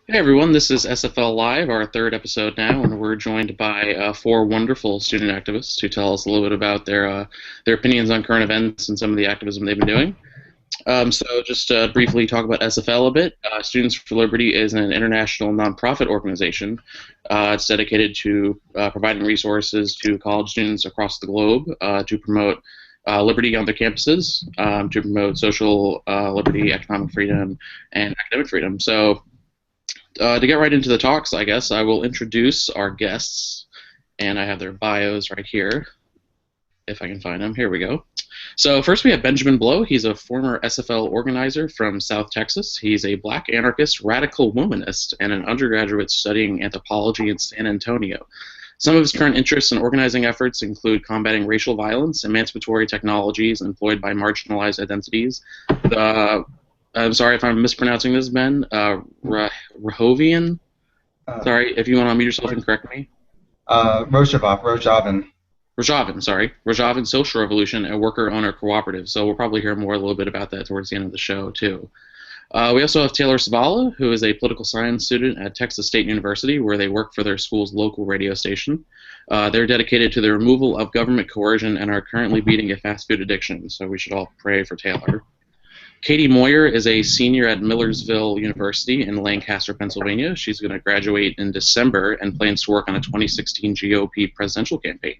Hey everyone, this is SFL Live, our third episode now, and we're joined by four wonderful student activists who tell us a little bit about their opinions on current events and some of the activism they've been doing. So just briefly talk about SFL a bit. Students for Liberty is an international nonprofit organization. It's dedicated to providing resources to college students across the globe to promote liberty on their campuses, to promote social liberty, economic freedom, and academic freedom. So to get right into the talks, I guess I will introduce our guests, and I have their bios right here, if I can find them. Here we go. So first we have Benjamin Blow. He's a former SFL organizer from South Texas. He's a black anarchist, radical womanist, and an undergraduate studying anthropology in San Antonio. Some of his current interests and organizing efforts include combating racial violence, emancipatory technologies employed by marginalized identities, the I'm sorry if I'm mispronouncing this, Ben. Rahovian. Uh, Sorry, if you want to unmute yourself and correct me. Rojavin. Rojavin, sorry. Rojavin Social Revolution, a worker-owner cooperative. So we'll probably hear more a little bit about that towards the end of the show, too. We also have Taylor Savala, who is a political science student at Texas State University, where they work for their school's local radio station. They're dedicated to the removal of government coercion and are currently beating a fast food addiction, so we should all pray for Taylor. Katie Moyer is a senior at Millersville University in Lancaster, Pennsylvania. She's going to graduate in December and plans to work on a 2016 GOP presidential campaign.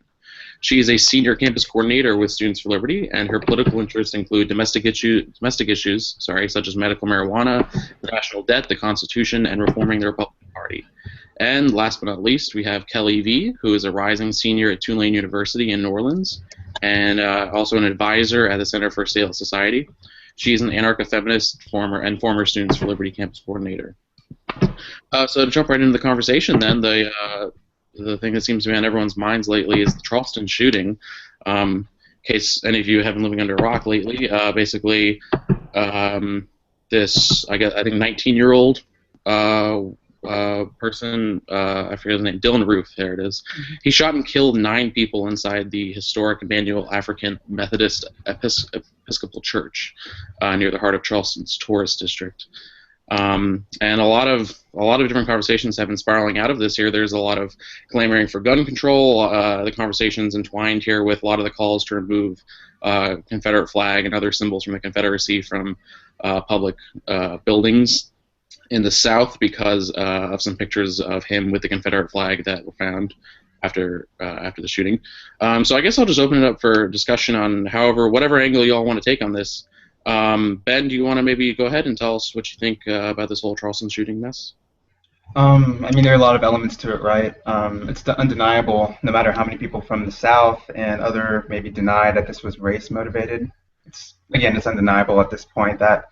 She is a senior campus coordinator with Students for Liberty, and her political interests include domestic issues, such as medical marijuana, the national debt, the Constitution, and reforming the Republican Party. And last but not least, we have Kelly V., who is a rising senior at Tulane University in New Orleans, and also an advisor at the Center for Stateless Society. She is an anarcho-feminist former Students for Liberty campus coordinator. So to jump right into the conversation, then the thing that seems to be on everyone's minds lately is the Charleston shooting. In case any of you have been living under a rock lately, basically, this I think 19-year-old person, I forget his name, Dylan Roof. There it is. He shot and killed 9 people inside the historic Emmanuel African Methodist Episcopal Church near the heart of Charleston's tourist district. And a lot of different conversations have been spiraling out of this here. There's a lot of clamoring for gun control. The conversations entwined here with a lot of the calls to remove Confederate flag and other symbols from the Confederacy from public buildings in the South because of some pictures of him with the Confederate flag that were found after the shooting. So I guess I'll just open it up for discussion on whatever angle you all want to take on this. Ben, do you want to maybe go ahead and tell us what you think about this whole Charleston shooting mess? I mean, there are a lot of elements to it, right? It's undeniable, no matter how many people from the South and other maybe deny that this was race motivated. It's undeniable at this point that,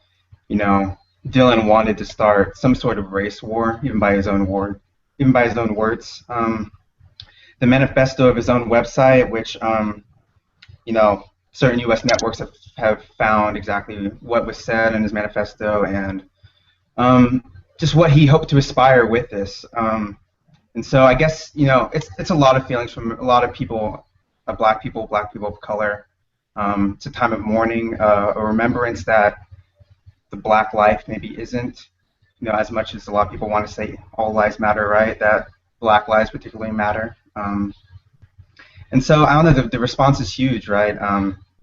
you know, Dylan wanted to start some sort of race war, even by his own words. The manifesto of his own website, which, you know, certain U.S. networks have found exactly what was said in his manifesto and just what he hoped to aspire with this. And so I guess, you know, it's a lot of feelings from a lot of people, black people of color. It's a time of mourning, a remembrance that the black life maybe isn't, you know, as much as a lot of people want to say all lives matter, right? That black lives particularly matter. And so I don't know, the response is huge, right?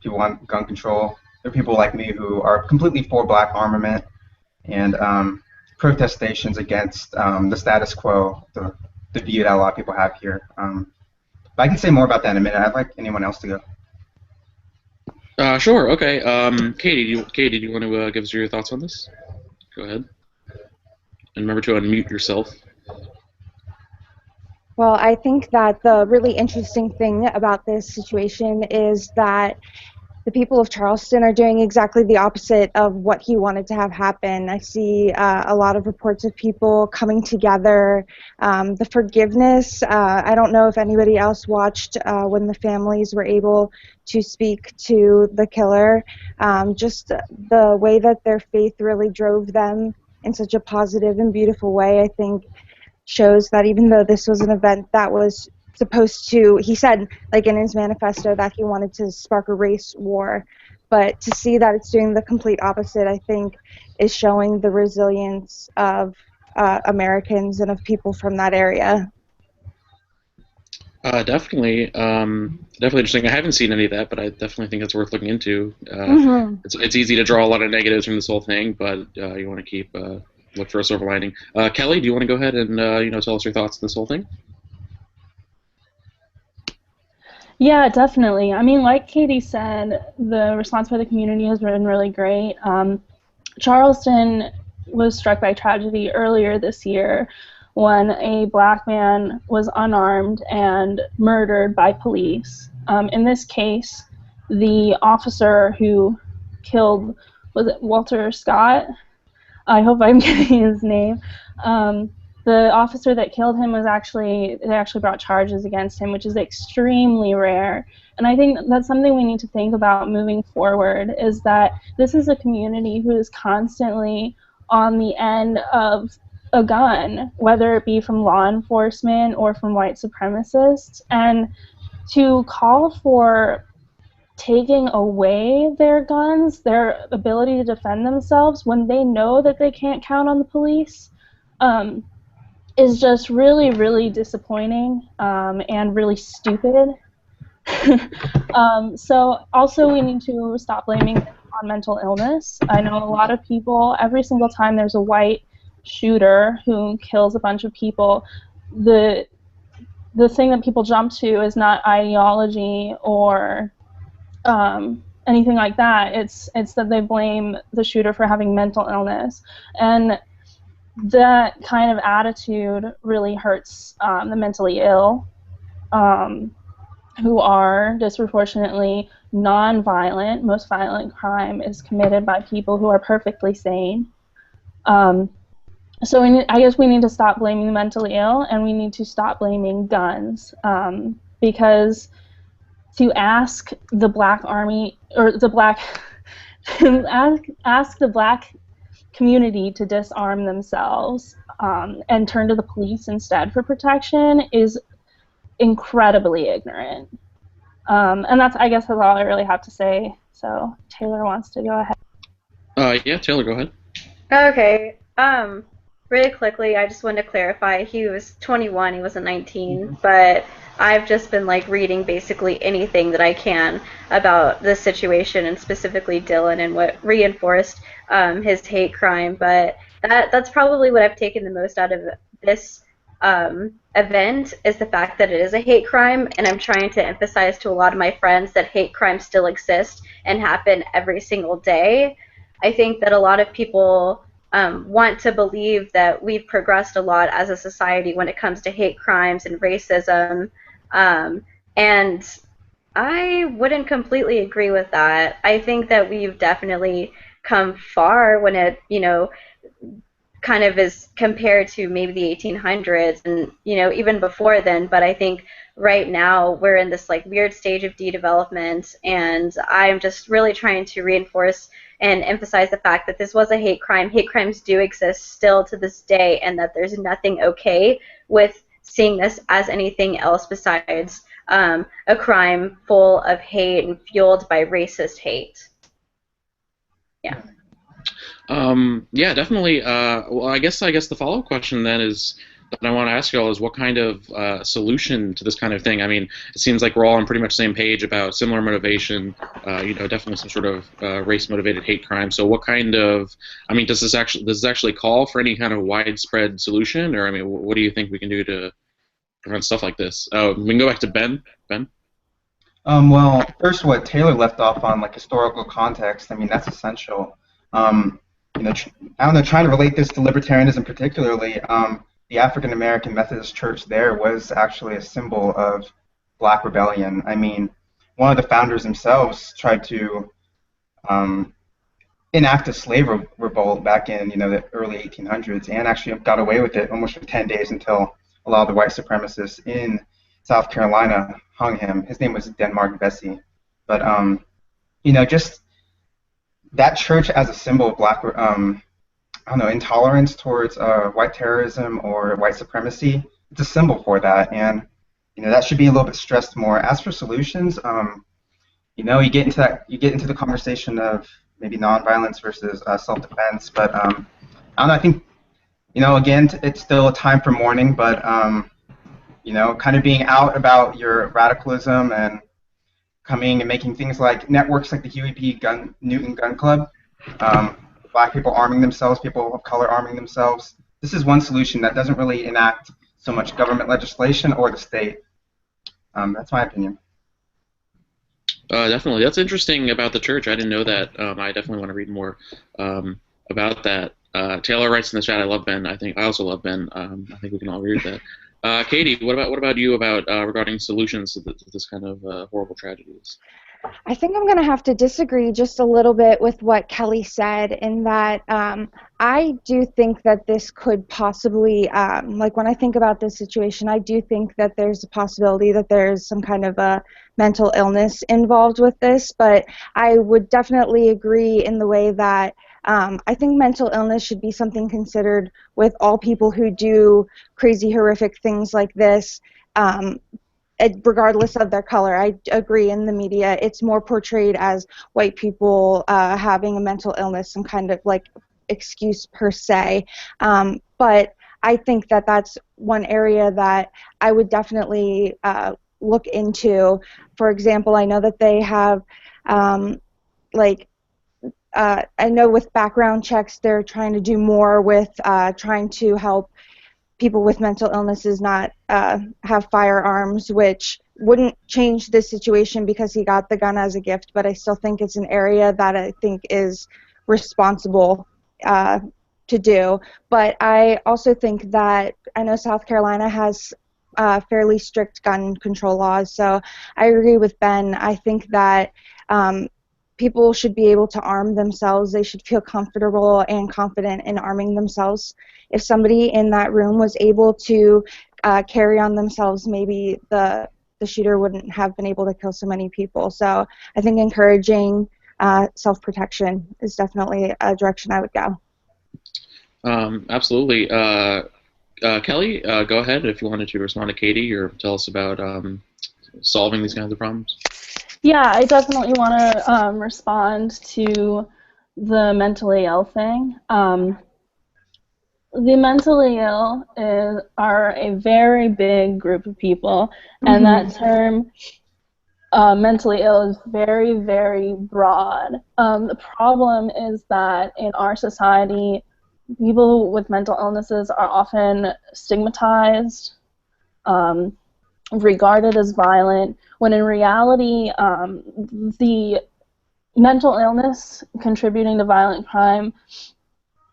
People want gun control. There are people like me who are completely for black armament and protest stations against the status quo, the view that a lot of people have here. But I can say more about that in a minute. I'd like anyone else to go. Sure. Okay. Katie, do you want to give us your thoughts on this? Go ahead. And remember to unmute yourself. Well, I think that the really interesting thing about this situation is that the people of Charleston are doing exactly the opposite of what he wanted to have happen. I see a lot of reports of people coming together. The forgiveness, I don't know if anybody else watched when the families were able to speak to the killer. Just the way that their faith really drove them in such a positive and beautiful way, I think shows that even though this was an event that was supposed to, he said, like in his manifesto, that he wanted to spark a race war, but to see that it's doing the complete opposite, I think, is showing the resilience of Americans and of people from that area. Definitely, definitely interesting. I haven't seen any of that, but I definitely think it's worth looking into. Hmm. It's easy to draw a lot of negatives from this whole thing, but you want to keep look for a silver lining. Kelly, do you want to go ahead and tell us your thoughts on this whole thing? Yeah, definitely. I mean, like Katie said, the response by the community has been really great. Charleston was struck by tragedy earlier this year when a black man was unarmed and murdered by police. In this case, the officer who killed, was it Walter Scott? I hope I'm getting his name. The officer that killed him was they actually brought charges against him, which is extremely rare. And I think that's something we need to think about moving forward, is that this is a community who is constantly on the end of a gun, whether it be from law enforcement or from white supremacists. And to call for taking away their guns, their ability to defend themselves when they know that they can't count on the police, is just really, really disappointing, and really stupid. So also we need to stop blaming on mental illness. I know a lot of people, every single time there's a white shooter who kills a bunch of people, the thing that people jump to is not ideology or anything like that. It's that they blame the shooter for having mental illness, and that kind of attitude really hurts the mentally ill, who are disproportionately non-violent. Most violent crime is committed by people who are perfectly sane. So I guess we need to stop blaming the mentally ill, and we need to stop blaming guns, because to ask the black army, or the black ask the black community to disarm themselves, and turn to the police instead for protection is incredibly ignorant. And I guess that's all I really have to say. So Taylor wants to go ahead. Yeah, Taylor, go ahead. Okay. Really quickly, I just wanted to clarify. He was 21. He wasn't 19. But I've just been reading basically anything that I can about this situation, and specifically Dylan, and what reinforced his hate crime. But that's probably what I've taken the most out of this event, is the fact that it is a hate crime, and I'm trying to emphasize to a lot of my friends that hate crimes still exist and happen every single day. I think that a lot of people want to believe that we've progressed a lot as a society when it comes to hate crimes and racism, and I wouldn't completely agree with that. I think that we've definitely come far when it, kind of is compared to maybe the 1800s and even before then. But I think right now we're in this weird stage of de-development, and I'm just really trying to reinforce and emphasize the fact that this was a hate crime. Hate crimes do exist still to this day, and that there's nothing okay with seeing this as anything else besides a crime full of hate and fueled by racist hate. Yeah. Yeah, definitely. Well, I guess the follow-up question then is that I want to ask you all is what kind of solution to this kind of thing? I mean, it seems like we're all on pretty much the same page about similar motivation. Definitely some sort of race-motivated hate crime. So, what kind of? I mean, does this actually call for any kind of widespread solution, or I mean, what do you think we can do to prevent stuff like this? We can go back to Ben. Ben. Well, first, what Taylor left off on, historical context. I mean, that's essential. I don't know, trying to relate this to libertarianism particularly, the African American Methodist Church there was actually a symbol of black rebellion. I mean, one of the founders themselves tried to enact a slave revolt back in the early 1800s, and actually got away with it almost for 10 days until a lot of the white supremacists in South Carolina hung him. His name was Denmark Vesey. But just that church as a symbol of black, intolerance towards white terrorism or white supremacy, it's a symbol for that, and that should be a little bit stressed more. As for solutions, you get into the conversation of maybe nonviolence versus self-defense, but I don't know. I think Again, it's still a time for mourning, but kind of being out about your radicalism and coming and making things like networks like the Huey P. Newton Gun Club, um, black people arming themselves, people of color arming themselves. This is one solution that doesn't really enact so much government legislation or the state. That's my opinion. Definitely. That's interesting about the church. I didn't know that. I definitely want to read more about that. Taylor writes in the chat, "I love Ben." I also love Ben. I think we can all agree with that. Katie, what about you about regarding solutions to this kind of horrible tragedies? I think I'm going to have to disagree just a little bit with what Kelly said in that I do think that this could possibly, like when I think about this situation, I do think that there's a possibility that there's some kind of a mental illness involved with this, but I would definitely agree in the way that I think mental illness should be something considered with all people who do crazy, horrific things like this. Regardless of their color. I agree in the media it's more portrayed as white people having a mental illness, some kind of like excuse per se. But I think that that's one area that I would definitely look into. For example, I know that they have like I know with background checks they're trying to do more with trying to help people with mental illnesses not have firearms, which wouldn't change this situation because he got the gun as a gift, but I still think it's an area that I think is responsible to do. But I also think that I know South Carolina has fairly strict gun control laws, so I agree with Ben. I think that people should be able to arm themselves. They should feel comfortable and confident in arming themselves. If somebody in that room was able to carry on themselves, maybe the shooter wouldn't have been able to kill so many people. So I think encouraging self-protection is definitely a direction I would go. Absolutely. Kelly, go ahead if you wanted to respond to Katie or tell us about solving these kinds of problems. Yeah, I definitely want to respond to the mentally ill thing. The mentally ill are a very big group of people, and that term mentally ill is very, very broad. The problem is that in our society, people with mental illnesses are often stigmatized, regarded as violent, when in reality the mental illness contributing to violent crime,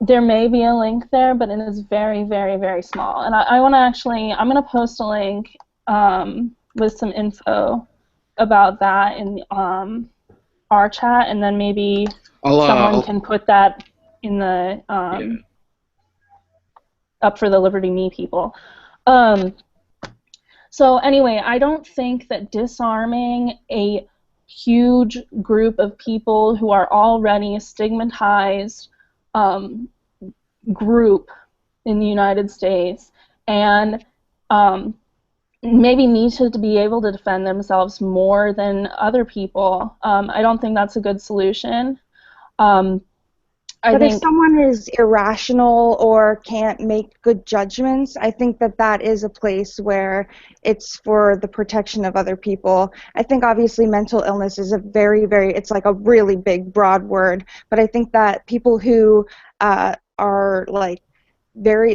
there may be a link there, but it is very, very, very small. And I want to actually, I'm going to post a link with some info about that in our chat, and then maybe someone can put that in the up for the Liberty.me people. So anyway, I don't think that disarming a huge group of people who are already stigmatized group in the United States and maybe need to be able to defend themselves more than other people, I don't think that's a good solution. But if someone is irrational or can't make good judgments, I think that that is a place where it's for the protection of other people. I think obviously mental illness is a very, very, it's like a really big, broad word, but I think that people who are like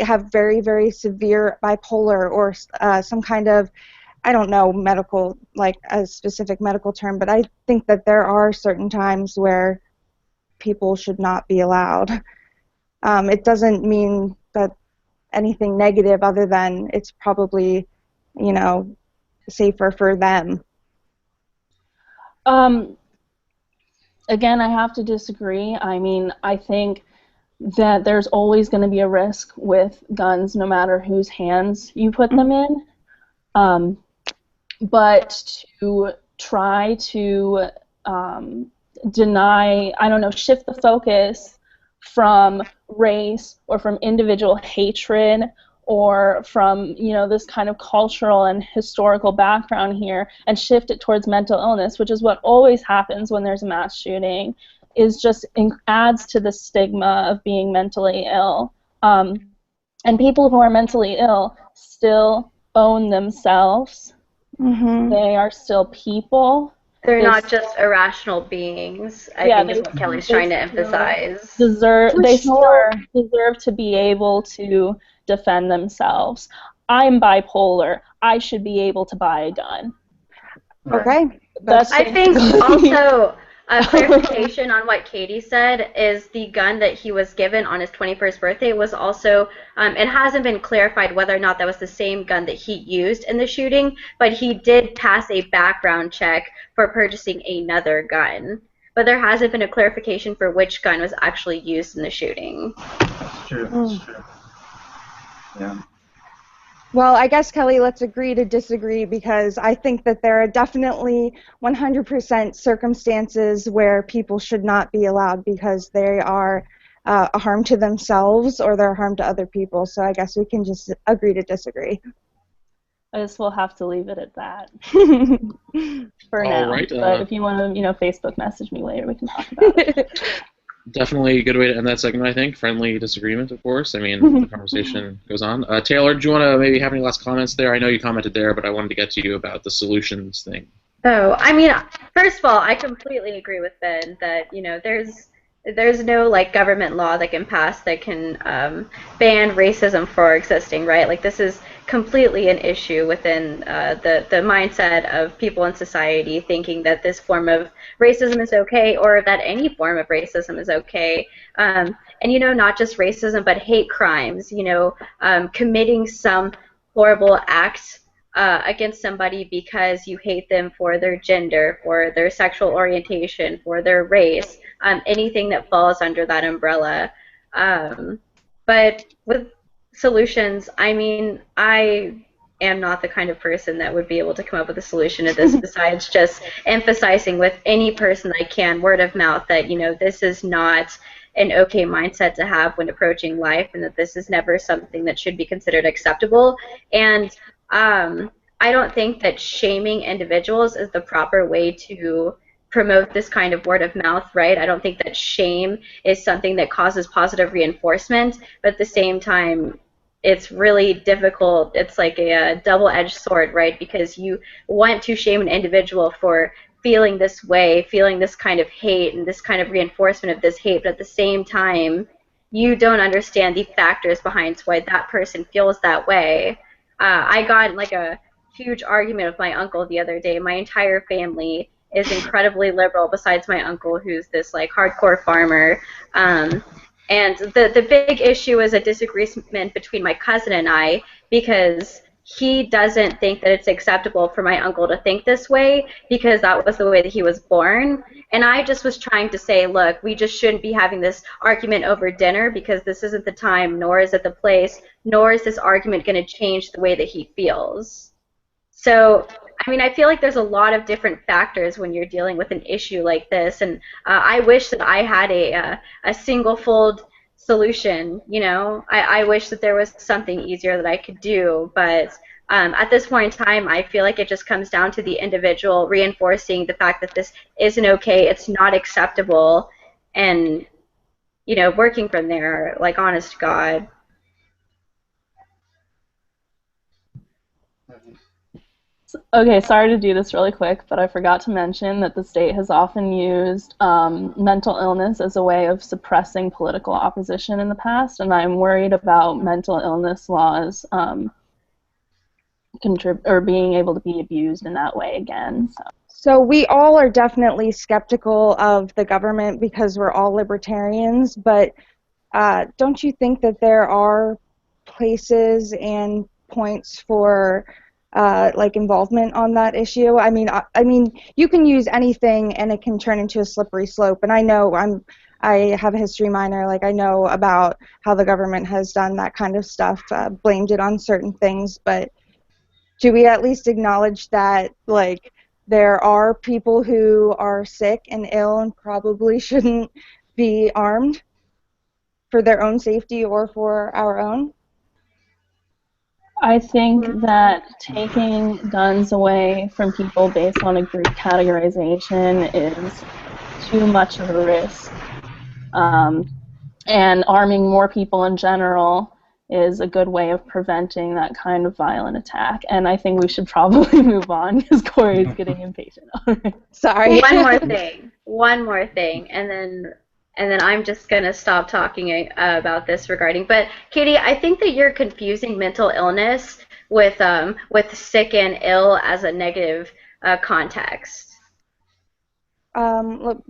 have very, very severe bipolar or some kind of, I don't know, medical, like a specific medical term, but I think that there are certain times where people should not be allowed. It doesn't mean that anything negative other than it's probably, you know, safer for them. Again, I have to disagree. I mean, I think that there's always going to be a risk with guns no matter whose hands you put them in. But to try to deny, I don't know, shift the focus from race or from individual hatred or from, you know, this kind of cultural and historical background here and shift it towards mental illness, which is what always happens when there's a mass shooting, is just adds to the stigma of being mentally ill. And people who are mentally ill still own themselves. Mm-hmm. They are still people. They're They not just irrational beings, I yeah, think is what Kelly's they trying to still emphasize. For they sure. still deserve to be able to defend themselves. I'm bipolar. I should be able to buy a gun. Right. Okay. That's I think basically- also a clarification on what Katie said is the gun that he was given on his 21st birthday was also, it hasn't been clarified whether or not that was the same gun that he used in the shooting, but he did pass a background check for purchasing another gun. But there hasn't been a clarification for which gun was actually used in the shooting. That's true. That's Mm. true. Yeah. Well, I guess, Kelly, let's agree to disagree, because I think that there are definitely 100% circumstances where people should not be allowed because they are a harm to themselves or they're a harm to other people. So I guess we can just agree to disagree. I guess we'll have to leave it at that for All now. right, But if you want to, Facebook message me later, we can talk about it. Definitely a good way to end that segment, I think. Friendly disagreement, of course. I mean, the conversation goes on. Taylor, do you want to maybe have any last comments there? I know you commented there, but I wanted to get to you about the solutions thing. Oh, I mean, first of all, I completely agree with Ben that, there's no like government law that can pass that can ban racism for existing, right? Like this is completely an issue within the mindset of people in society thinking that this form of racism is okay or that any form of racism is okay. And not just racism, but hate crimes, committing some horrible act against somebody because you hate them for their gender, for their sexual orientation, for their race, anything that falls under that umbrella. But with solutions, I mean, I am not the kind of person that would be able to come up with a solution to this besides just emphasizing with any person I can, word of mouth, that, this is not an okay mindset to have when approaching life and that this is never something that should be considered acceptable. And I don't think that shaming individuals is the proper way to promote this kind of word of mouth, right? I don't think that shame is something that causes positive reinforcement, but at the same time, it's really difficult. It's like a double-edged sword, right? Because you want to shame an individual for feeling this way, feeling this kind of hate and this kind of reinforcement of this hate, but at the same time, you don't understand the factors behind why that person feels that way. I got in like a huge argument with my uncle the other day. My entire family is incredibly liberal, besides my uncle, who's this like hardcore farmer. And the big issue is a disagreement between my cousin and I because he doesn't think that it's acceptable for my uncle to think this way because that was the way that he was born. And I just was trying to say, look, we just shouldn't be having this argument over dinner because this isn't the time, nor is it the place, nor is this argument going to change the way that he feels. So, I mean, I feel like there's a lot of different factors when you're dealing with an issue like this, and I wish that I had a single-fold solution. I wish that there was something easier that I could do, but at this point in time, I feel like it just comes down to the individual reinforcing the fact that this isn't okay, it's not acceptable, and working from there, like honest to God. Okay, sorry to do this really quick, but I forgot to mention that the state has often used mental illness as a way of suppressing political opposition in the past, and I'm worried about mental illness laws being able to be abused in that way again. So we all are definitely skeptical of the government because we're all libertarians, but don't you think that there are places and points for like involvement on that issue? I mean, you can use anything and it can turn into a slippery slope. And I have a history minor. Like I know about how the government has done that kind of stuff, blamed it on certain things. But do we at least acknowledge that like there are people who are sick and ill and probably shouldn't be armed for their own safety or for our own? I think that taking guns away from people based on a group categorization is too much of a risk. And arming more people in general is a good way of preventing that kind of violent attack. And I think we should probably move on because Corey's getting impatient. Sorry. One more thing, and then I'm just gonna stop talking about this regarding. But Katie, I think that you're confusing mental illness with sick and ill as a negative context. Look,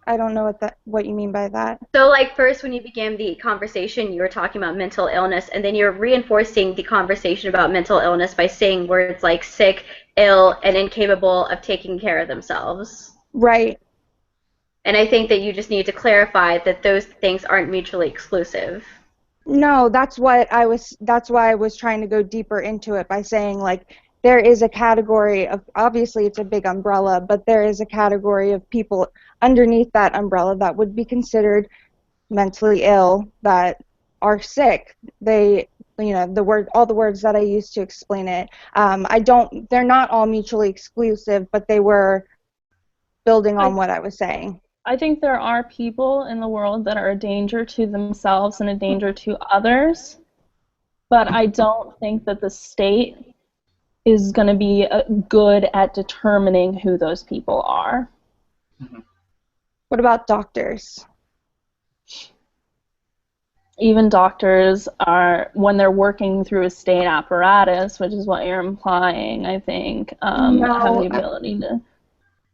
I don't know what you mean by that. So, like, first when you began the conversation, you were talking about mental illness, and then you're reinforcing the conversation about mental illness by saying words like sick, ill, and incapable of taking care of themselves. Right. And I think that you just need to clarify that those things aren't mutually exclusive. No, that's why I was trying to go deeper into it by saying, like, there is a category of, obviously it's a big umbrella, but there is a category of people underneath that umbrella that would be considered mentally ill, that are sick. They, all the words that I used to explain it. They're not all mutually exclusive, but they were building on what I was saying. I think there are people in the world that are a danger to themselves and a danger to others, but I don't think that the state is going to be good at determining who those people are. What about doctors? Even doctors are, when they're working through a state apparatus, which is what you're implying, I think, have the ability to...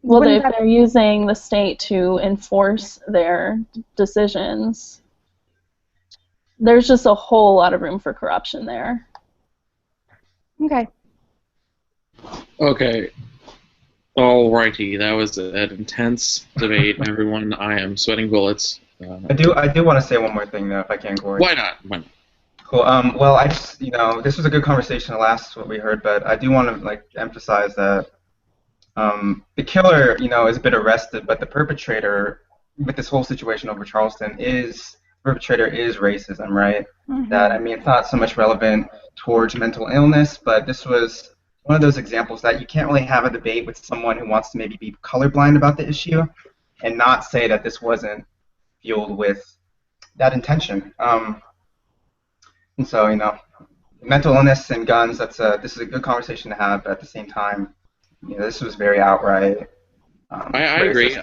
Well, if they're using the state to enforce their decisions, there's just a whole lot of room for corruption there. Okay. Okay. Alrighty, that was an intense debate, everyone. I am sweating bullets. I do want to say one more thing, though, if I can, Corey. Why not? Cool. Well, I just, this was a good conversation, the last what we heard, but I do want to emphasize that the killer, has been arrested, but the perpetrator with this whole situation over Charleston is racism, right? Mm-hmm. That, it's not so much relevant towards mental illness, but this was one of those examples that you can't really have a debate with someone who wants to maybe be colorblind about the issue and not say that this wasn't fueled with that intention. And so, mental illness and guns, this is a good conversation to have, but at the same time, this was very outright. I agree.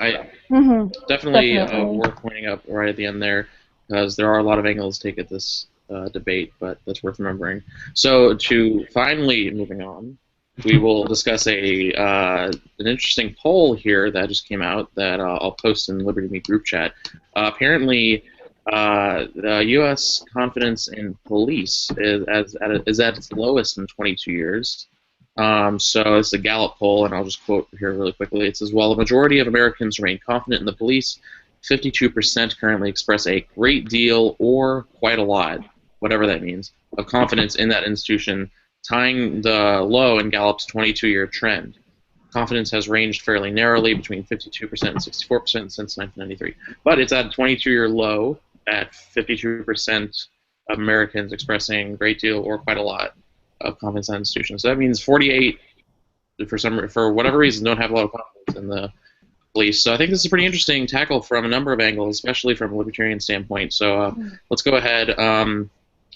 Definitely worth pointing up right at the end there, because there are a lot of angles to take at this debate, but that's worth remembering. So, to finally moving on, we will discuss an interesting poll here that just came out that I'll post in the Liberty.me group chat. Apparently, the U.S. confidence in police is at its lowest in 22 years. So it's a Gallup poll, and I'll just quote here really quickly. It says, while a majority of Americans remain confident in the police, 52% currently express a great deal or quite a lot, whatever that means, of confidence in that institution, tying the low in Gallup's 22-year trend. Confidence has ranged fairly narrowly between 52% and 64% since 1993. But it's at a 22-year low at 52% of Americans expressing a great deal or quite a lot of confidence in that institution. So that means 48, for whatever reason, don't have a lot of confidence in the police. So I think this is a pretty interesting tackle from a number of angles, especially from a libertarian standpoint. So let's go ahead.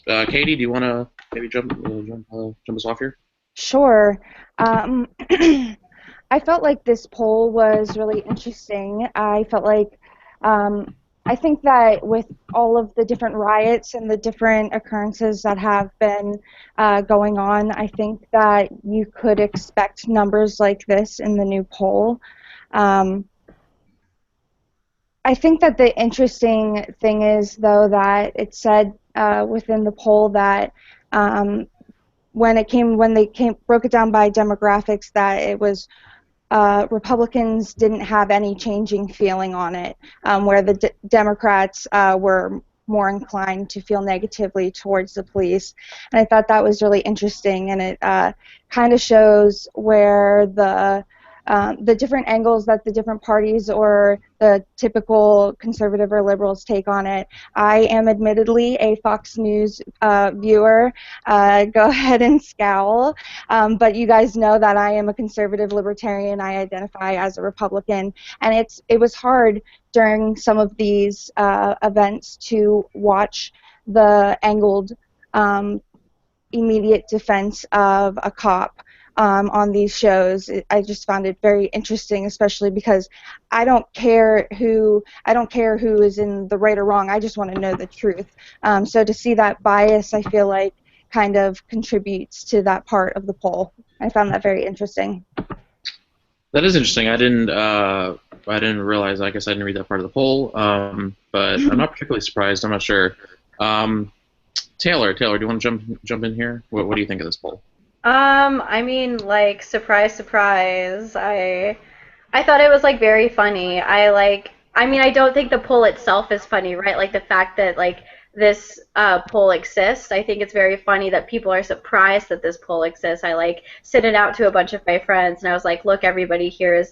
Katie, do you want to maybe jump us off here? Sure. I felt like this poll was really interesting. I felt like I think that with all of the different riots and the different occurrences that have been going on, I think that you could expect numbers like this in the new poll. I think that the interesting thing is, though, that it said within the poll that when they broke it down by demographics, that it was Republicans didn't have any changing feeling on it, where the Democrats were more inclined to feel negatively towards the police. And I thought that was really interesting, and it kind of shows where the different angles that the different parties or the typical conservative or liberals take on it. I am admittedly a Fox News viewer. Go ahead and scowl. But you guys know that I am a conservative libertarian. I identify as a Republican. And it was hard during some of these events to watch the angled immediate defense of a cop on these shows. I just found it very interesting, especially because I don't care who is in the right or wrong. I just want to know the truth. So to see that bias, I feel like kind of contributes to that part of the poll. I found that very interesting. That is interesting. I didn't realize. I guess I didn't read that part of the poll. But I'm not particularly surprised. I'm not sure. Taylor, do you want to jump in here? What do you think of this poll? I mean, like, surprise, surprise. I thought it was like very funny. I mean, I don't think the poll itself is funny, right? Like the fact that like this poll exists. I think it's very funny that people are surprised that this poll exists. I like sent it out to a bunch of my friends, and I was like, look, everybody, here is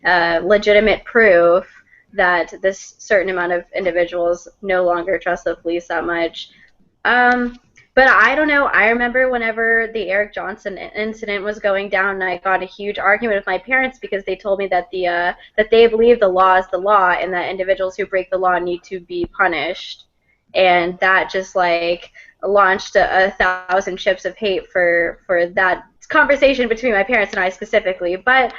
legitimate proof that this certain amount of individuals no longer trust the police that much. But I don't know. I remember whenever the Eric Johnson incident was going down, I got a huge argument with my parents because they told me that that they believe the law is the law and that individuals who break the law need to be punished. And that just like launched a thousand ships of hate for that conversation between my parents and I specifically. But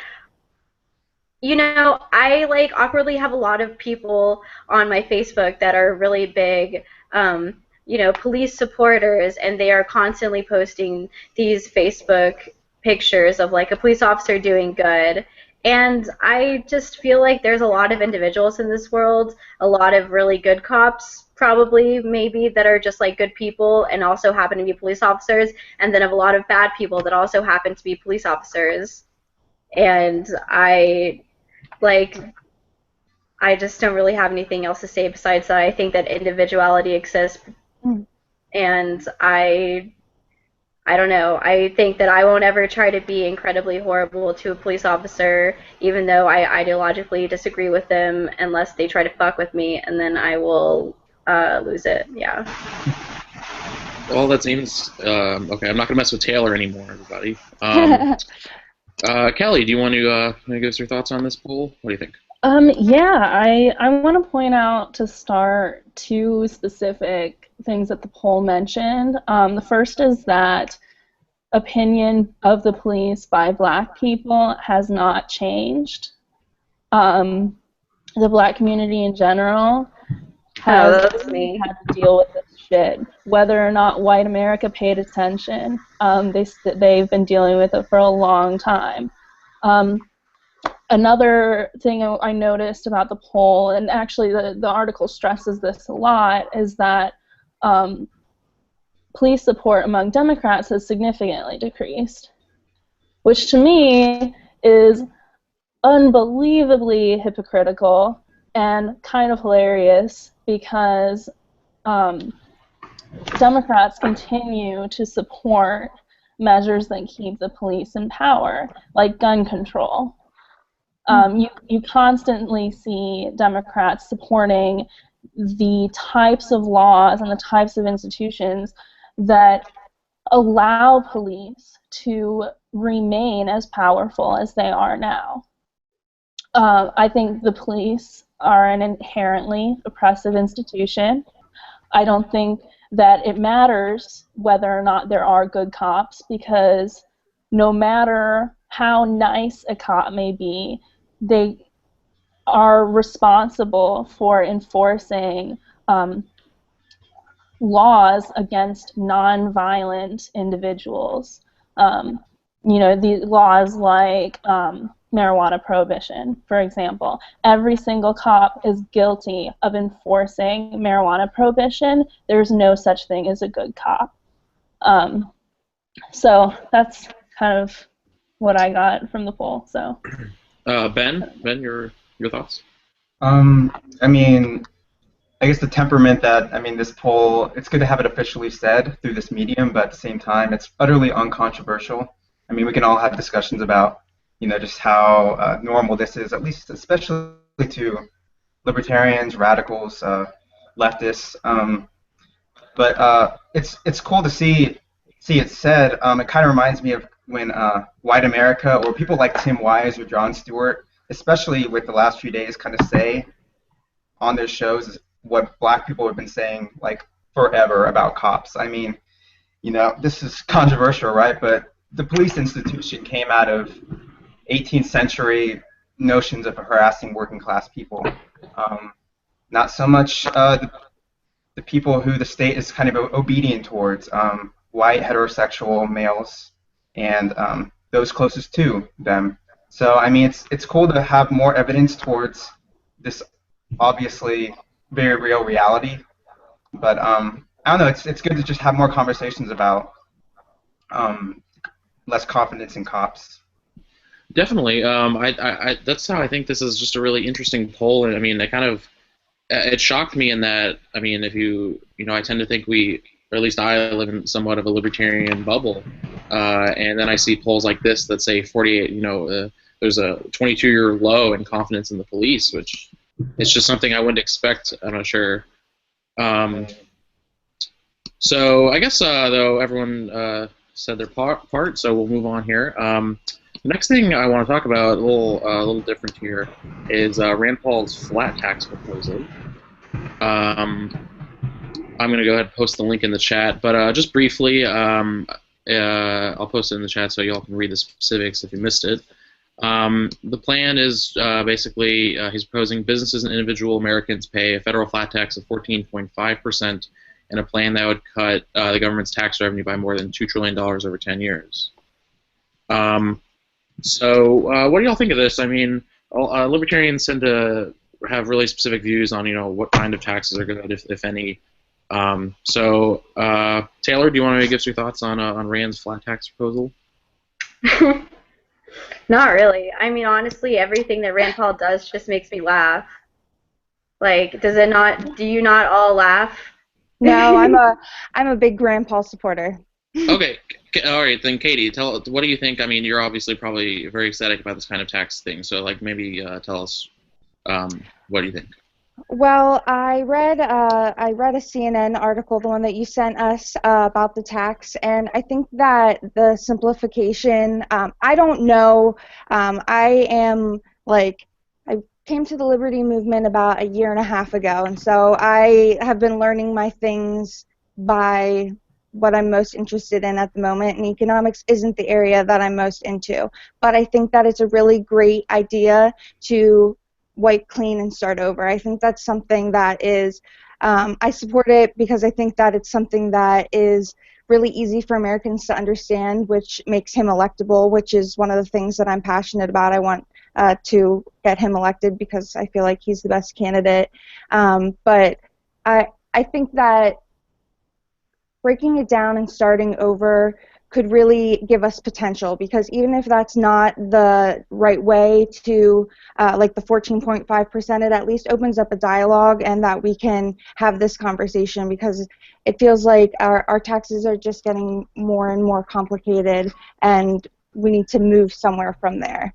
you know, I like awkwardly have a lot of people on my Facebook that are really big, police supporters, and they are constantly posting these Facebook pictures of like a police officer doing good. And I just feel like there's a lot of individuals in this world, a lot of really good cops, probably, maybe, that are just like good people and also happen to be police officers, and then of a lot of bad people that also happen to be police officers. And I just don't really have anything else to say besides that. I think that individuality exists, and I don't know. I think that I won't ever try to be incredibly horrible to a police officer, even though I ideologically disagree with them, unless they try to fuck with me, and then I will lose it. Yeah. Well, that seems okay. I'm not gonna mess with Taylor anymore, everybody. Kelly, do you want to give us your thoughts on this poll? What do you think? Yeah, I want to point out to start two specific things that the poll mentioned. The first is that opinion of the police by Black people has not changed. The Black community in general has had to deal with this shit. Whether or not white America paid attention, they've been dealing with it for a long time. Another thing I noticed about the poll, and actually the article stresses this a lot, is that police support among Democrats has significantly decreased, which to me is unbelievably hypocritical and kind of hilarious because Democrats continue to support measures that keep the police in power, like gun control. You constantly see Democrats supporting the types of laws and the types of institutions that allow police to remain as powerful as they are now. I think the police are an inherently oppressive institution. I don't think that it matters whether or not there are good cops, because no matter how nice a cop may be, they are responsible for enforcing laws against non-violent individuals. The laws like marijuana prohibition, for example. Every single cop is guilty of enforcing marijuana prohibition. There's no such thing as a good cop. So that's kind of what I got from the poll. So. Ben, your thoughts? I mean, I guess the temperament that, this poll, it's good to have it officially said through this medium, but at the same time, it's utterly uncontroversial. I mean, we can all have discussions about, just how normal this is, at least especially to libertarians, radicals, leftists. But it's cool to see it said. It kind of reminds me of when white America or people like Tim Wise or Jon Stewart, especially with the last few days, kind of say on their shows what Black people have been saying like forever about cops. I mean, this is controversial, right? But the police institution came out of 18th century notions of harassing working class people. Not so much the people who the state is kind of obedient towards, white heterosexual males and those closest to them. So I mean, it's cool to have more evidence towards this obviously very real reality. But I don't know. It's good to just have more conversations about um, less confidence in cops. Definitely. That's how I think this is just a really interesting poll, and I mean, it shocked me in that, I mean, if I tend to think or at least I live in somewhat of a libertarian bubble, and then I see polls like this that say 48, there's a 22-year low in confidence in the police, which it's just something I wouldn't expect. I'm not sure. So I guess though everyone said their part, so we'll move on here. The next thing I want to talk about, a little different here, is Rand Paul's flat tax proposal. I'm going to go ahead and post the link in the chat, but just briefly, I'll post it in the chat so y'all can read the specifics if you missed it. The plan is basically he's proposing businesses and individual Americans pay a federal flat tax of 14.5% in a plan that would cut the government's tax revenue by more than $2 trillion over 10 years. So what do y'all think of this? I mean, libertarians tend to have really specific views on, what kind of taxes are good, if any. So Taylor, do you want to give us your thoughts on Rand's flat tax proposal? Not really. I mean, honestly, everything that Rand Paul does just makes me laugh. Like, do you not all laugh? No, I'm a big Rand Paul supporter. Okay, all right, then Katie, what do you think? I mean, you're obviously probably very ecstatic about this kind of tax thing, so maybe tell us what do you think? Well, I read a CNN article, the one that you sent us, about the tax, and I think that the simplification. I don't know. I came to the Liberty movement about a year and a half ago, and so I have been learning my things by what I'm most interested in at the moment, and economics isn't the area that I'm most into. But I think that it's a really great idea to wipe clean and start over. I think that's something that is, I support it because I think that it's something that is really easy for Americans to understand, which makes him electable, which is one of the things that I'm passionate about. I want to get him elected because I feel like he's the best candidate. But I think that breaking it down and starting over could really give us potential, because even if that's not the right way to, like the 14.5%, it at least opens up a dialogue and that we can have this conversation, because it feels like our taxes are just getting more and more complicated and we need to move somewhere from there.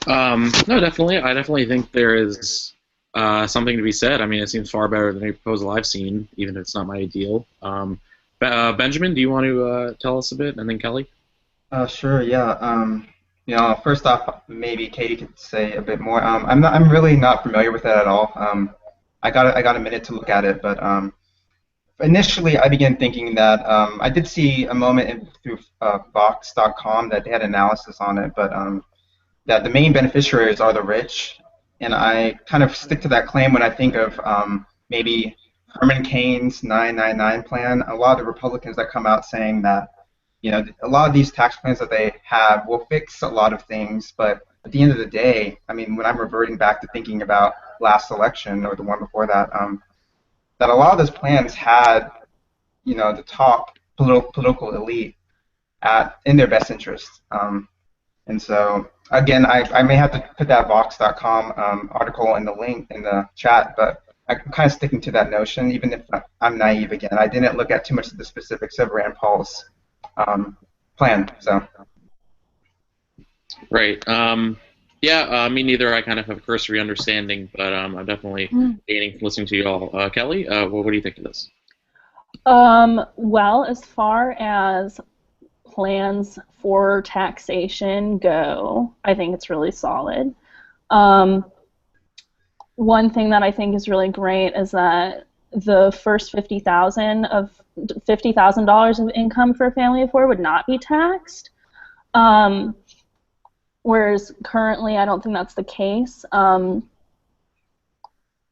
No, definitely. I definitely think there is something to be said. I mean, it seems far better than any proposal I've seen, even if it's not my ideal. Benjamin, do you want to tell us a bit, and then Kelly? Sure. Yeah. First off, maybe Katie could say a bit more. I'm really not familiar with it at all. I got a minute to look at it, but initially I began thinking that I did see a moment through Vox.com that they had analysis on it, but that the main beneficiaries are the rich, and I kind of stick to that claim when I think of maybe Herman Cain's 999 plan. A lot of the Republicans that come out saying that, a lot of these tax plans that they have will fix a lot of things, but at the end of the day, I mean, when I'm reverting back to thinking about last election or the one before that, that a lot of those plans had, the top political elite in their best interest. And so, again, I may have to put that Vox.com article in the link in the chat, but I'm kind of sticking to that notion, even if I'm naive again. I didn't look at too much of the specifics of Rand Paul's plan. So. Right. Yeah, me neither. I kind of have a cursory understanding, but I'm definitely gaining from listening to you all. Kelly, what do you think of this? Well, as far as plans for taxation go, I think it's really solid. One thing that I think is really great is that the first $50,000 of income for a family of four would not be taxed. Whereas currently, I don't think that's the case.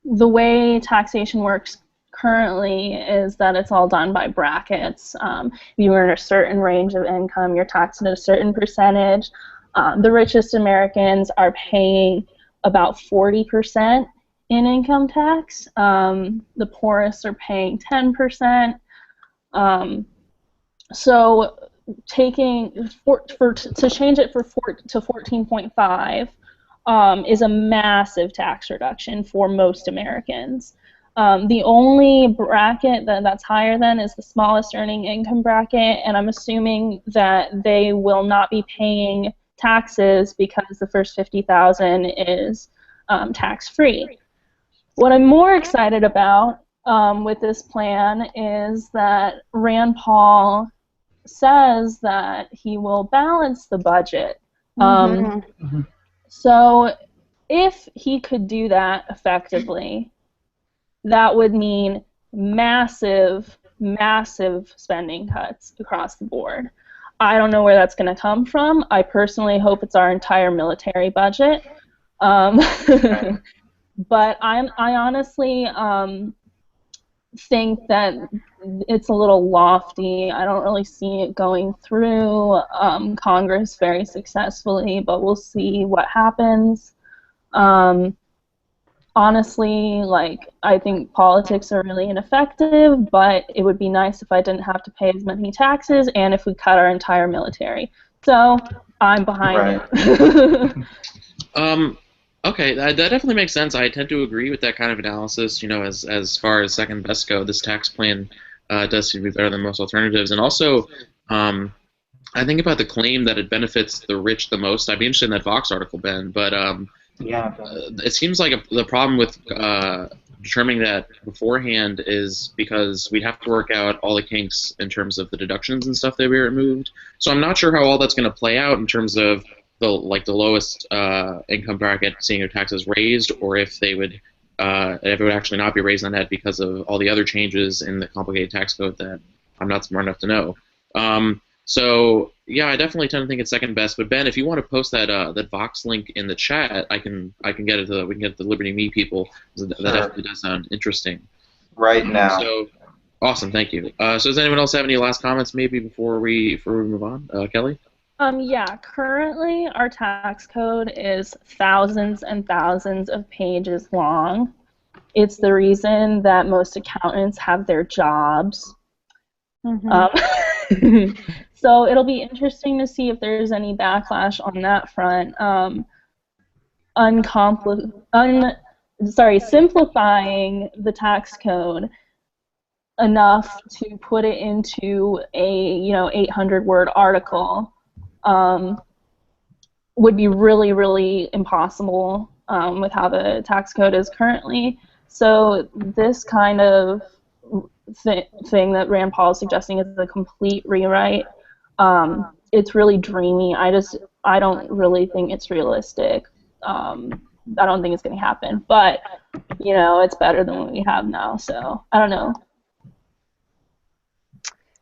The way taxation works currently is that it's all done by brackets. If you earn a certain range of income, you're taxed at a certain percentage. The richest Americans are paying about 40% in income tax. The poorest are paying 10%. So to change it to 14.5 is a massive tax reduction for most Americans. The only bracket that's higher than is the smallest earning income bracket, and I'm assuming that they will not be paying taxes because the first $50,000 is tax-free. What I'm more excited about with this plan is that Rand Paul says that he will balance the budget. So if he could do that effectively, that would mean massive, massive spending cuts across the board. I don't know where that's going to come from. I personally hope it's our entire military budget. But I honestly think that it's a little lofty. I don't really see it going through Congress very successfully, but we'll see what happens. Honestly, I think politics are really ineffective, but it would be nice if I didn't have to pay as many taxes and if we cut our entire military. So I'm behind it. Okay, that definitely makes sense. I tend to agree with that kind of analysis. As far as second best go, this tax plan does seem to be better than most alternatives. And also, I think about the claim that it benefits the rich the most. I'd be interested in that Vox article, Ben. But it seems like the problem with determining that beforehand is because we have to work out all the kinks in terms of the deductions and stuff that we removed. So I'm not sure how all that's going to play out in terms of the lowest income bracket seeing their taxes raised, or if it would actually not be raised on that because of all the other changes in the complicated tax code that I'm not smart enough to know. So yeah, I definitely tend to think it's second best. But Ben, if you want to post that Vox link in the chat, we can get it to the Liberty.me people. That definitely does sound interesting. Right now. So awesome, thank you. So does anyone else have any last comments maybe before we move on? Kelly? Yeah, currently our tax code is thousands and thousands of pages long. It's the reason that most accountants have their jobs. So it'll be interesting to see if there's any backlash on that front. Simplifying the tax code enough to put it into a 800-word article would be really, really impossible with how the tax code is currently. So this kind of thing that Rand Paul is suggesting is a complete rewrite. It's really dreamy. I don't really think it's realistic. I don't think it's going to happen. But, it's better than what we have now. So, I don't know.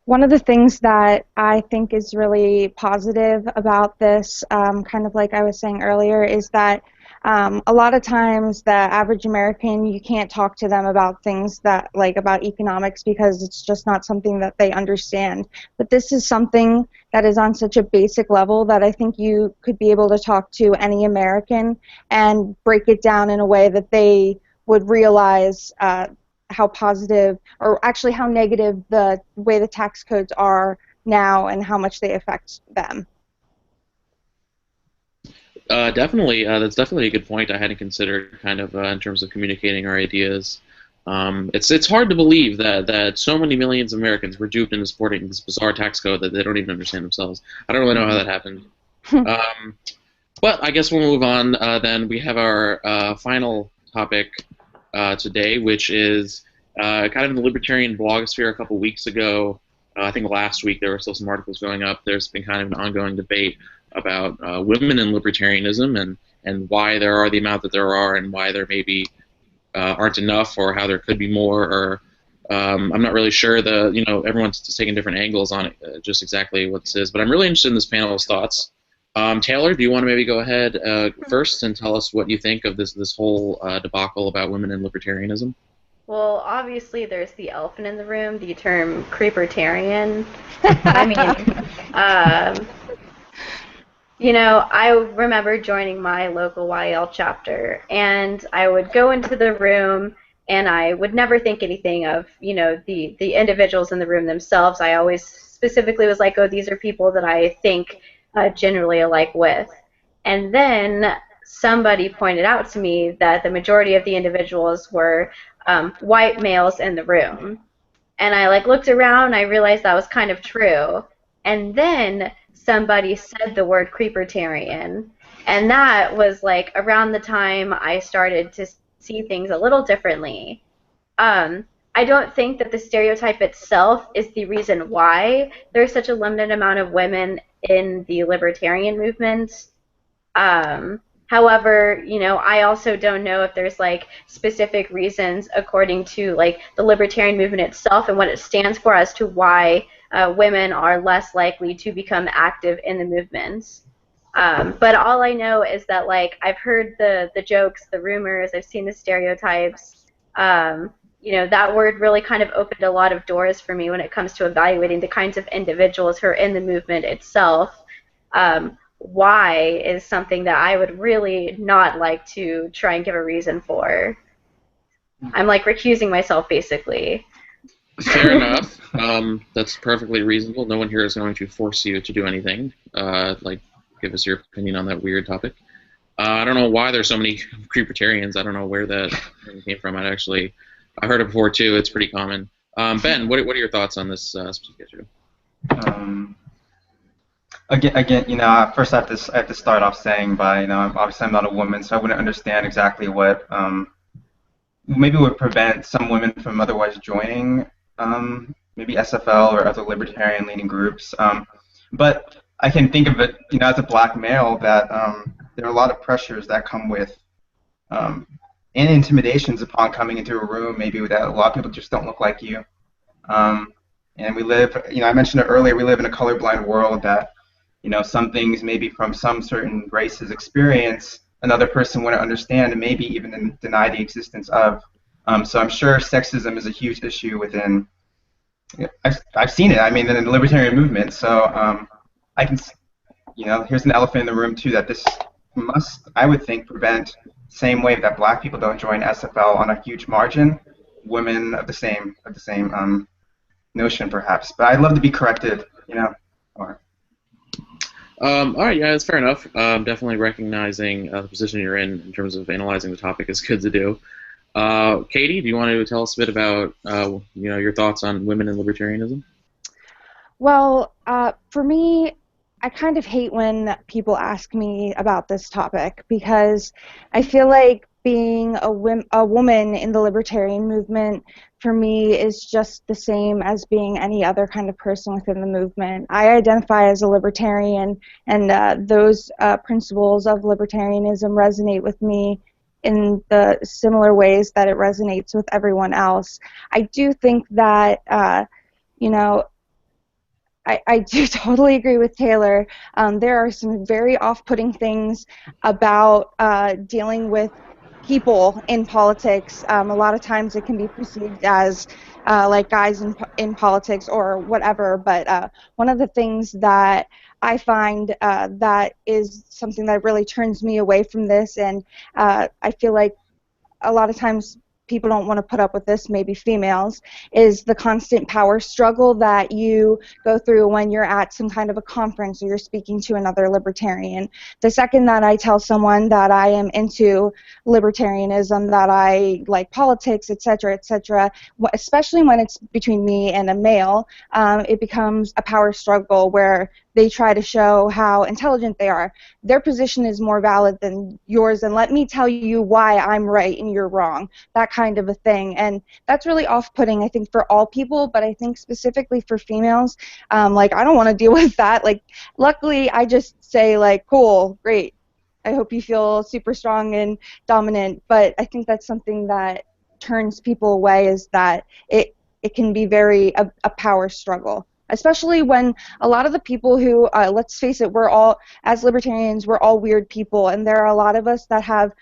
One of the things that I think is really positive about this, kind of like I was saying earlier, is that a lot of times the average American, you can't talk to them about things that, about economics, because it's just not something that they understand. But this is something that is on such a basic level that I think you could be able to talk to any American and break it down in a way that they would realize how positive, or actually how negative, the way the tax codes are now and how much they affect them. Definitely, that's definitely a good point I hadn't considered, kind of in terms of communicating our ideas. It's hard to believe that so many millions of Americans were duped into supporting this bizarre tax code that they don't even understand themselves. I don't really know how that happened. But I guess we'll move on. Then we have our final topic today, which is kind of in the libertarian blogosphere a couple weeks ago. I think last week there were still some articles going up. There's been kind of an ongoing debate about women in libertarianism and why there are the amount that there are and why there maybe aren't enough, or how there could be more, or I'm not really sure everyone's just taking different angles on it, just exactly what this is. But I'm really interested in this panel's thoughts. Taylor, do you want to maybe go ahead first and tell us what you think of this whole debacle about women and libertarianism? Well, obviously there's the elephant in the room, the term creepertarian. I mean, I remember joining my local YL chapter, and I would go into the room, and I would never think anything of, the individuals in the room themselves. I always specifically was like, oh, these are people that I think generally alike with. And then somebody pointed out to me that the majority of the individuals were white males in the room. And I looked around, I realized that was kind of true. And then somebody said the word creepertarian. And that was around the time I started to see things a little differently. I don't think that the stereotype itself is the reason why there's such a limited amount of women in the libertarian movement. However, I also don't know if there's specific reasons according to the libertarian movement itself and what it stands for as to why women are less likely to become active in the movements. But all I know is that I've heard the jokes, the rumors, I've seen the stereotypes. That word really kind of opened a lot of doors for me when it comes to evaluating the kinds of individuals who are in the movement itself. Why is something that I would really not like to try and give a reason for. I'm recusing myself basically. Fair enough. That's perfectly reasonable. No one here is going to force you to do anything. Give us your opinion on that weird topic. I don't know why there's so many creepertarians. I don't know where that came from. I heard it before too. It's pretty common. Ben, what are your thoughts on this specific issue? Again, first I have to start off saying obviously I'm not a woman, so I wouldn't understand exactly what maybe would prevent some women from otherwise joining maybe SFL or other libertarian-leaning groups. But I can think of it, as a black male, that there are a lot of pressures that come with and intimidations upon coming into a room, maybe that a lot of people just don't look like you. And we live, I mentioned it earlier, we live in a colorblind world that some things maybe from some certain race's experience, another person wouldn't understand and maybe even deny the existence of. So I'm sure sexism is a huge issue within, I've seen it, in the libertarian movement. So I can, here's an elephant in the room too, that this must, I would think, prevent, same way that black people don't join SFL on a huge margin, women of the same notion perhaps. But I'd love to be corrected, or. All right, yeah, that's fair enough. Definitely recognizing the position you're in terms of analyzing the topic is good to do. Katie, do you want to tell us a bit about your thoughts on women and libertarianism? Well, for me, I kind of hate when people ask me about this topic because I feel like being a woman in the libertarian movement for me is just the same as being any other kind of person within the movement. I identify as a libertarian, and those principles of libertarianism resonate with me in the similar ways that it resonates with everyone else. I do think that, I do totally agree with Taylor. There are some very off-putting things about dealing with people in politics. A lot of times it can be perceived as guys in politics or whatever, but one of the things that I find that is something that really turns me away from this, and I feel like a lot of times people don't want to put up with this, maybe females, is the constant power struggle that you go through when you're at some kind of a conference or you're speaking to another libertarian. The second that I tell someone that I am into libertarianism, that I like politics, etc., especially when it's between me and a male, it becomes a power struggle where they try to show how intelligent they are. Their position is more valid than yours, and let me tell you why I'm right and you're wrong. That kind of a thing. And that's really off-putting, I think, for all people, but I think specifically for females, I don't want to deal with that. Luckily, I just say, cool, great. I hope you feel super strong and dominant, but I think that's something that turns people away, is that it it can be a power struggle, especially when a lot of the people who, let's face it, we're all, as libertarians, we're all weird people, and there are a lot of us that have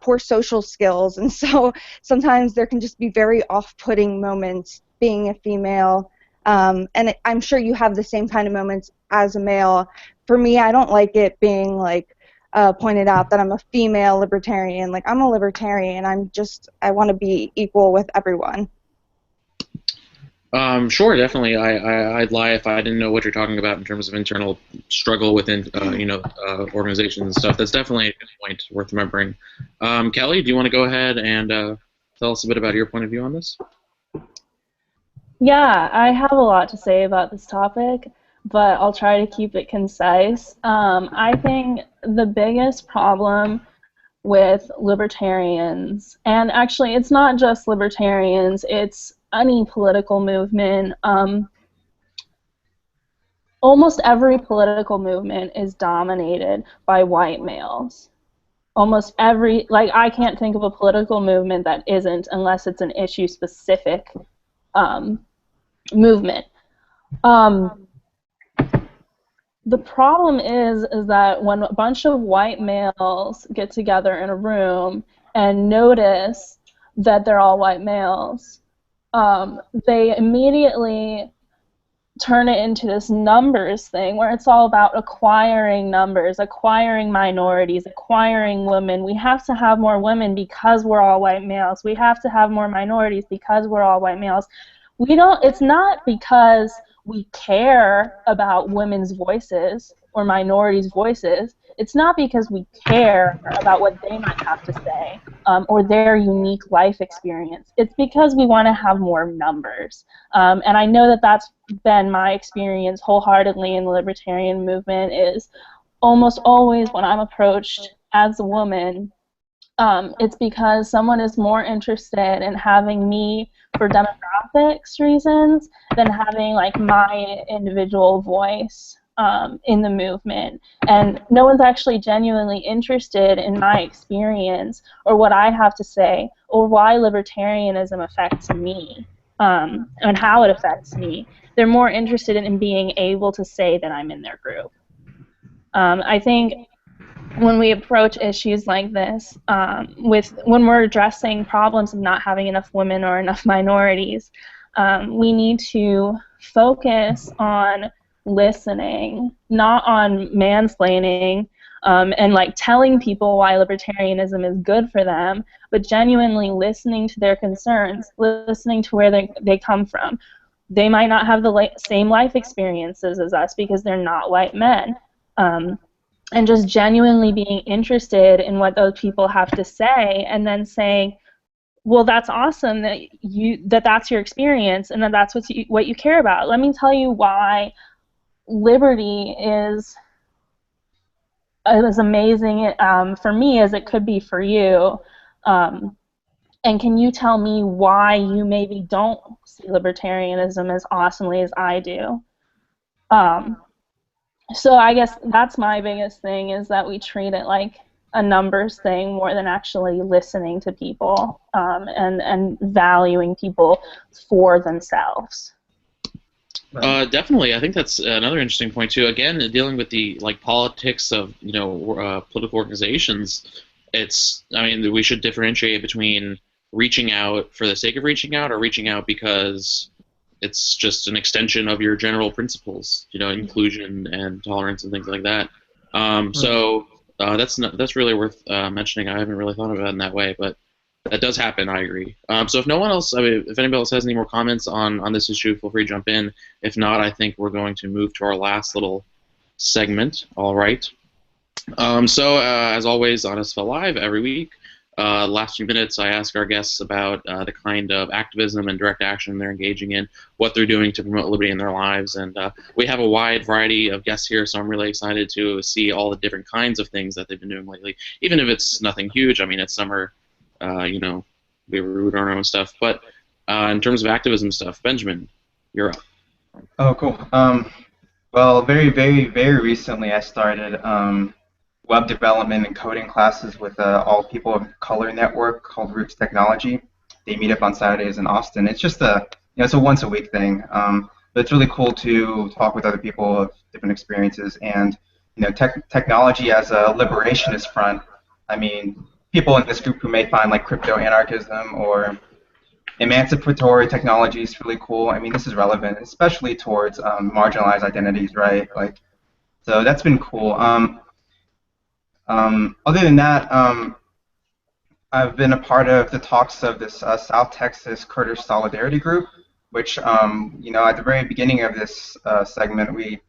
poor social skills, and so sometimes there can just be very off-putting moments being a female, and I'm sure you have the same kind of moments as a male. For me, I don't like it being like pointed out that I'm a female libertarian. Like, I'm a libertarian. I want to be equal with everyone. Sure, definitely. I'd lie if I didn't know what you're talking about in terms of internal struggle within, organizations and stuff. That's definitely a good point worth remembering. Kelly, do you want to go ahead and tell us a bit about your point of view on this? Yeah, I have a lot to say about this topic, but I'll try to keep it concise. I think the biggest problem with libertarians, and actually it's not just libertarians, it's any political movement. Almost every political movement is dominated by white males. Almost every, like, I can't think of a political movement that isn't, unless it's an issue-specific movement. The problem is that when a bunch of white males get together in a room and notice that they're all white males, they immediately turn it into this numbers thing where it's all about acquiring numbers, acquiring minorities, acquiring women. We have to have more women because we're all white males. We have to have more minorities because we're all white males. It's not because we care about women's voices or minorities' voices. It's not because we care about what they might have to say or their unique life experience. It's because we want to have more numbers. And I know that that's been my experience wholeheartedly in the libertarian movement, is almost always when I'm approached as a woman, it's because someone is more interested in having me for demographics reasons than having like my individual voice in the movement. And no one's actually genuinely interested in my experience or what I have to say or why libertarianism affects me and how it affects me. They're more interested in being able to say that I'm in their group. I think when we approach issues like this, when we're addressing problems of not having enough women or enough minorities, we need to focus on listening, not on mansplaining and like telling people why libertarianism is good for them, but genuinely listening to their concerns, listening to where they come from. They might not have the same life experiences as us because they're not white men. And just genuinely being interested in what those people have to say, and then saying, well, that's awesome that that's your experience and that that's what you care about. Let me tell you why liberty is as amazing for me as it could be for you. And can you tell me why you maybe don't see libertarianism as awesomely as I do? So I guess that's my biggest thing, is that we treat it like a numbers thing more than actually listening to people and valuing people for themselves. Definitely, I think that's another interesting point too. Again, dealing with the politics of political organizations, we should differentiate between reaching out for the sake of reaching out or reaching out because it's just an extension of your general principles, inclusion and tolerance and things like that. So that's really worth mentioning. I haven't really thought about it in that way, but that does happen. I agree. So if no one else, if anybody else has any more comments on this issue, feel free to jump in. If not, I think we're going to move to our last little segment. All right. So as always on SFL Live every week, last few minutes, I ask our guests about the kind of activism and direct action they're engaging in, what they're doing to promote liberty in their lives, and we have a wide variety of guests here, so I'm really excited to see all the different kinds of things that they've been doing lately, even if it's nothing huge. I mean, it's summer, we root our own stuff, but in terms of activism stuff, Benjamin, you're up. Oh, cool. Well, very, very, very recently I started web development and coding classes with All People of Color network called Roots Technology. They meet up on Saturdays in Austin. It's just a it's a once a week thing. But it's really cool to talk with other people of different experiences, and technology as a liberationist front. I mean, people in this group who may find like crypto anarchism or emancipatory technology is really cool. I mean, this is relevant, especially towards marginalized identities, right? Like, so that's been cool. Other than that, I've been a part of the talks of this South Texas Kurdish Solidarity Group, which, at the very beginning of this segment,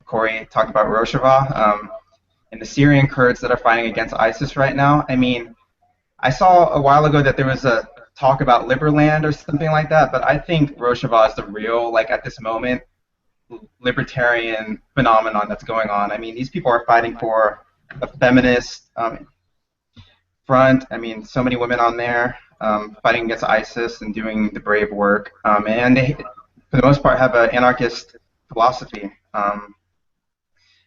Corey talked about Rojava and the Syrian Kurds that are fighting against ISIS right now. I mean, I saw a while ago that there was a talk about Liberland or something like that, but I think Rojava is the real, like at this moment, libertarian phenomenon that's going on. I mean, these people are fighting for a feminist front. I mean, so many women on there fighting against ISIS and doing the brave work. And they, for the most part, have an anarchist philosophy.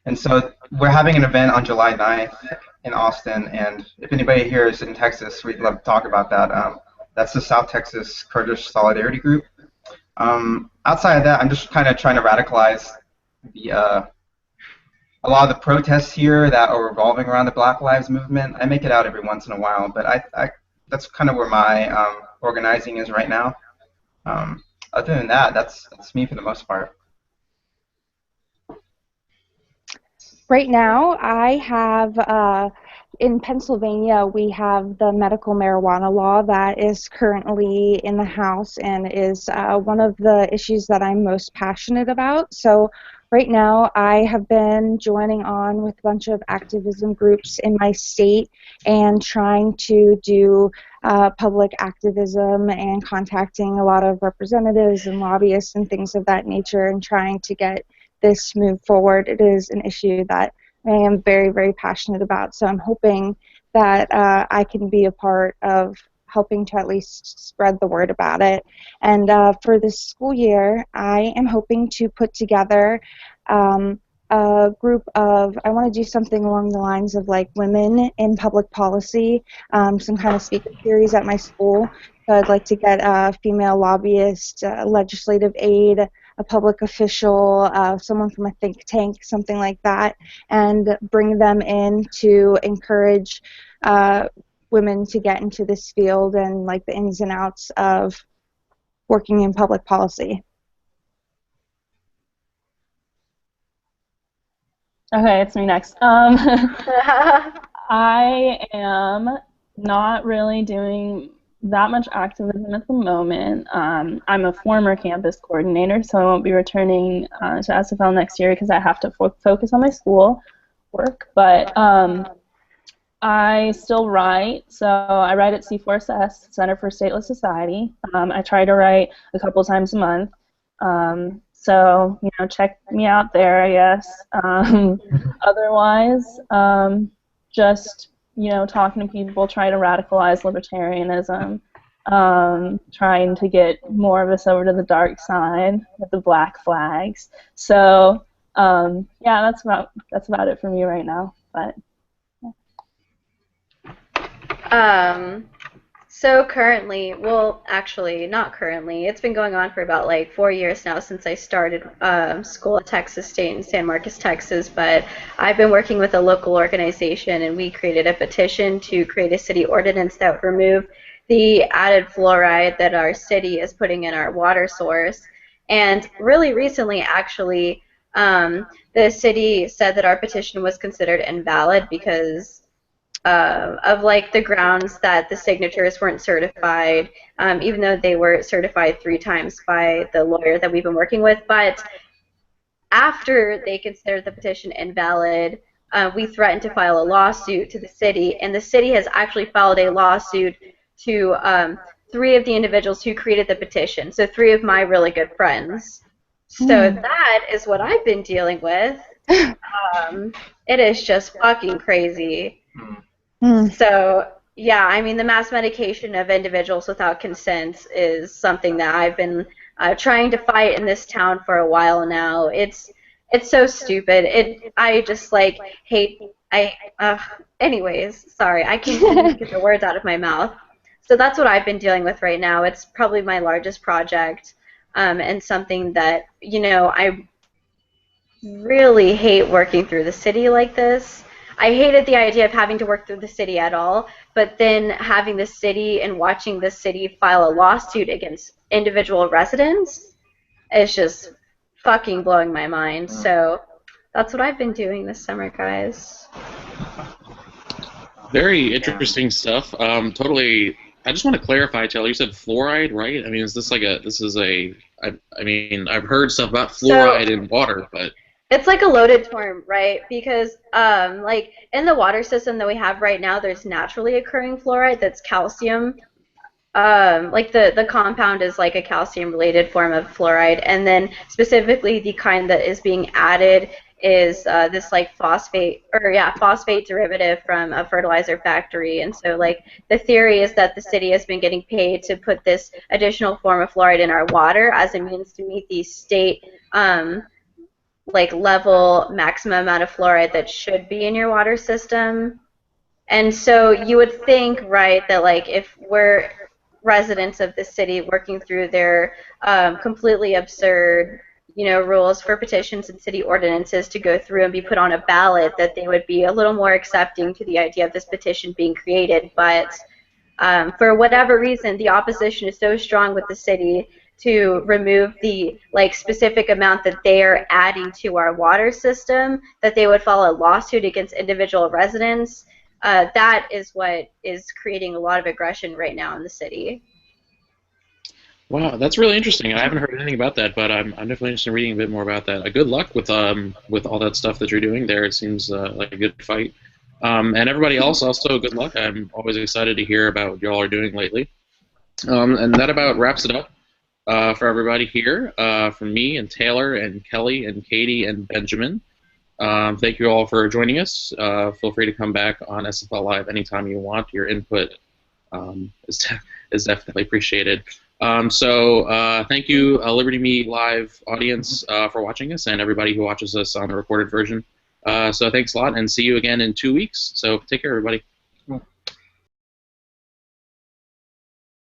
And so we're having an event on July 9th in Austin, and if anybody here is in Texas, we'd love to talk about that. That's the South Texas Kurdish Solidarity Group. Outside of that, I'm just kind of trying to radicalize a lot of the protests here that are revolving around the Black Lives Movement. I make it out every once in a while, but that's kind of where my organizing is right now. Other than that, that's me for the most part. Right now, I have, in Pennsylvania, we have the medical marijuana law that is currently in the House and is one of the issues that I'm most passionate about. So right now, I have been joining on with a bunch of activism groups in my state and trying to do public activism and contacting a lot of representatives and lobbyists and things of that nature and trying to get this move forward. It is an issue that I am very, very passionate about. So I'm hoping that I can be a part of helping to at least spread the word about it. And for this school year, I am hoping to put together a group of, I want to do something along the lines of like women in public policy, some kind of speaker series at my school. So I'd like to get a female lobbyist, legislative aide, a public official, someone from a think tank, something like that, and bring them in to encourage women to get into this field and like the ins and outs of working in public policy. Okay, it's me next. I am not really doing that much activism at the moment. I'm a former campus coordinator, so I won't be returning to SFL next year because I have to focus on my school work. But I still write, so I write at C4SS, Center for Stateless Society. I try to write a couple times a month. So, check me out there, I guess. Otherwise, just talking to people, trying to radicalize libertarianism, trying to get more of us over to the dark side with the black flags. So, yeah, that's about it for me right now. But so currently, well, actually, not currently. It's been going on for about like 4 years now since I started school at Texas State in San Marcos, Texas. But I've been working with a local organization, and we created a petition to create a city ordinance that would remove the added fluoride that our city is putting in our water source. And really recently, actually, the city said that our petition was considered invalid because of like the grounds that the signatures weren't certified, even though they were certified 3 times by the lawyer that we've been working with. But after they considered the petition invalid, we threatened to file a lawsuit to the city, and the city has actually filed a lawsuit to 3 of the individuals who created the petition, so 3 of my really good friends. So that is what I've been dealing with. It is just fucking crazy. So, yeah, I mean, the mass medication of individuals without consent is something that I've been trying to fight in this town for a while now. It's so stupid. I just, like, hate, anyways, sorry, I can't even get the words out of my mouth. So that's what I've been dealing with right now. It's probably my largest project. and something that, I really hate working through the city like this. I hated the idea of having to work through the city at all, but then having the city and watching the city file a lawsuit against individual residents is just fucking blowing my mind. So that's what I've been doing this summer, guys. Very interesting stuff. Totally. I just want to clarify, Taylor. You said fluoride, right? I mean, is this like a? This is a. I mean, I've heard stuff about fluoride in water, but it's like a loaded term, right? Because like in the water system that we have right now, there's naturally occurring fluoride that's calcium. Like the compound is like a calcium related form of fluoride, and then specifically the kind that is being added is this like phosphate derivative from a fertilizer factory. And so like the theory is that the city has been getting paid to put this additional form of fluoride in our water as a means to meet the state like level maximum amount of fluoride that should be in your water system. And so you would think, right, that like if we're residents of the city working through their completely absurd, rules for petitions and city ordinances to go through and be put on a ballot, that they would be a little more accepting to the idea of this petition being created. But for whatever reason, the opposition is so strong with the city to remove the like specific amount that they are adding to our water system that they would file a lawsuit against individual residents. That is what is creating a lot of aggression right now in the city. wow, that's really interesting. I haven't heard anything about that, but I'm definitely interested in reading a bit more about that. Good luck with all that stuff that you're doing there. It seems like a good fight. And everybody else, also good luck. I'm always excited to hear about what y'all are doing lately. And that about wraps it up for everybody here. From me and Taylor and Kelly and Katie and Benjamin. Thank you all for joining us. Feel free to come back on SFL Live anytime you want. Your input is definitely appreciated. So thank you, Liberty.me Live audience, for watching us, and everybody who watches us on the recorded version. So thanks a lot, and see you again in 2 weeks. So take care, everybody.